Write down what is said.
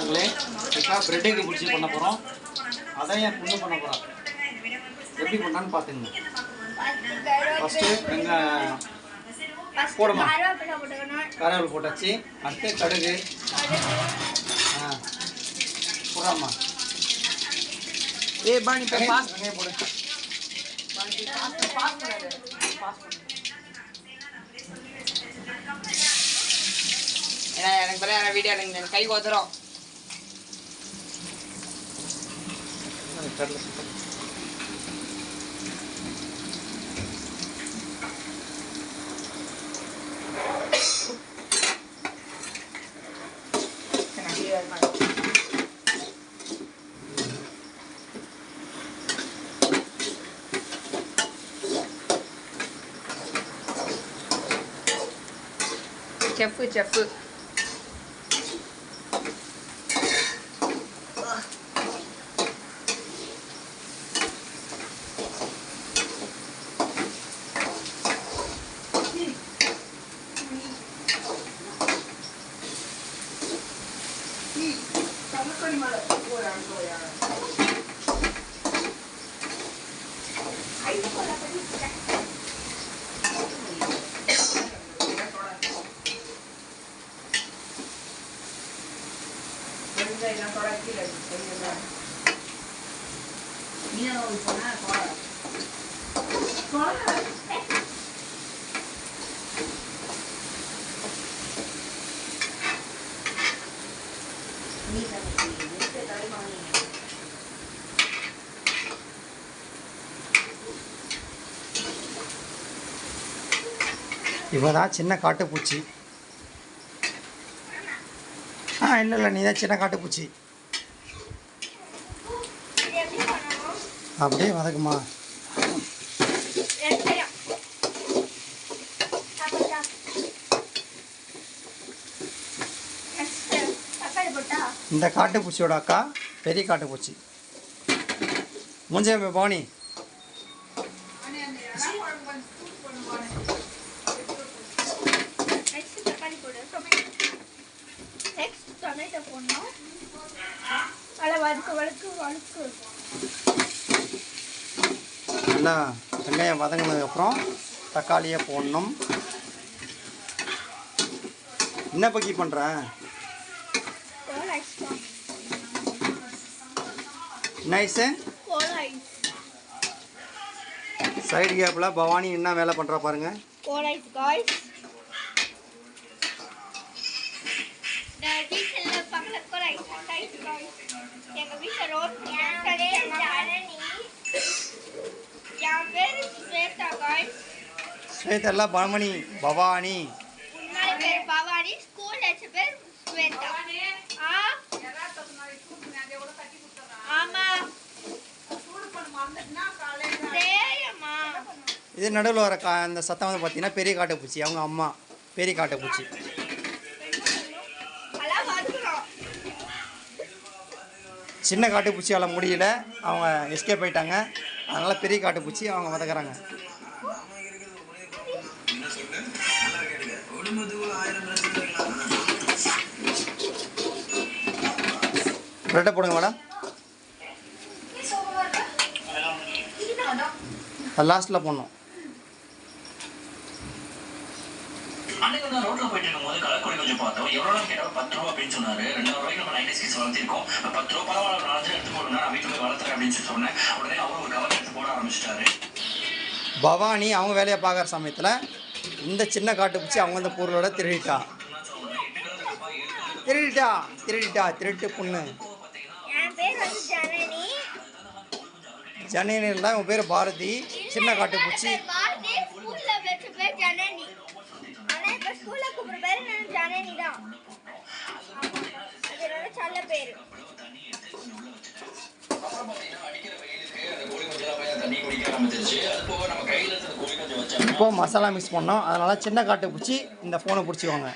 சொந்தங்களே, இப்போ பிரெட்டுக்கு பிடிச்சி பண்ண போகிறோம். அதான் என் பொண்ணு பண்ண போகிறோம். எப்படி பண்ணான்னு பார்த்துங்க. ஃபஸ்ட்டு வெங்காயம் போடுமா, கருவேப்பிலை போட்டாச்சு. அடுத்து கடுகு போடாமா. பாணி வெங்காயம் போடு. எனக்கு பல வீடியோ எனக்கு கை கோத்துறோம். செப்பு இவதான் சின்ன காட்டுப்பூச்சி. இல்லை நீ தான் சின்ன காட்டுப்பூச்சி. அப்படியே வதக்குமா. இந்த காட்டுப்பூச்சியோட அக்கா பெரிய காட்டுப்பூச்சி. மூஞ்சே பவானி. நல்லா வெங்காயம் வதங்கினதுக்கப்புறம் தக்காளியை போடணும். என்ன பக்கி பண்ணுறேன்? நைஸு சைடு கேப்பில் பவானி என்ன வேலை பண்ணுறா பாருங்க. ஸ்வேதா பவானி பவானி இது நடுவில் வர அந்த சத்தம் வந்து பார்த்தீங்கன்னா பெரிய காட்டுப்பூச்சி. அவங்க அம்மா பெரிய காட்டுப்பூச்சி. சின்ன காட்டுப்பூச்சியால் முடியல, அவங்க எஸ்கேப் ஆயிட்டாங்க. அதனால் பெரிய காட்டுப்பூச்சி அவங்க வதக்குறாங்க. ப்ரெட்டை போடுங்க மேடம். லாஸ்ட்டில் போடணும். ரோட்ல போயிட்டு இருக்கும்போது கலக்குடி கொஞ்சம் பார்த்தோம். எவ்வளோ கேட்டாலும் 10 ரூபா அப்படின்னு சொன்னாரு. 2 ரூபாய்க்கு நம்ம 96 வளர்த்திருக்கோம். 10 ரூபா பரவாயில்ல, 4 எடுத்து போடுங்க, நான் வீட்டுல போய் வளர்த்துறேன் அப்படின்னு சொல்லி சொன்னேன். உடனே அவரும் ஒரு கவர் எடுத்து போட ஆரம்பிச்சிட்டாரு. பவானி அவங்க வேலையை பார்க்குற சமயத்தில் இந்த சின்ன காட்டுப்பூச்சி அவங்க அந்த பொருளோட திருடிட்டா. திருட்டு பொண்ணு. ஜனனி தான் உன் பேர் பாரதி. சின்ன காட்டுப்பூச்சி. இப்போ மசாலா மிக்ஸ் பண்ணோம். அதனால சின்ன காட்டுப்பூச்சி இந்த ஃபோனை பிடிச்சிக்குவாங்க.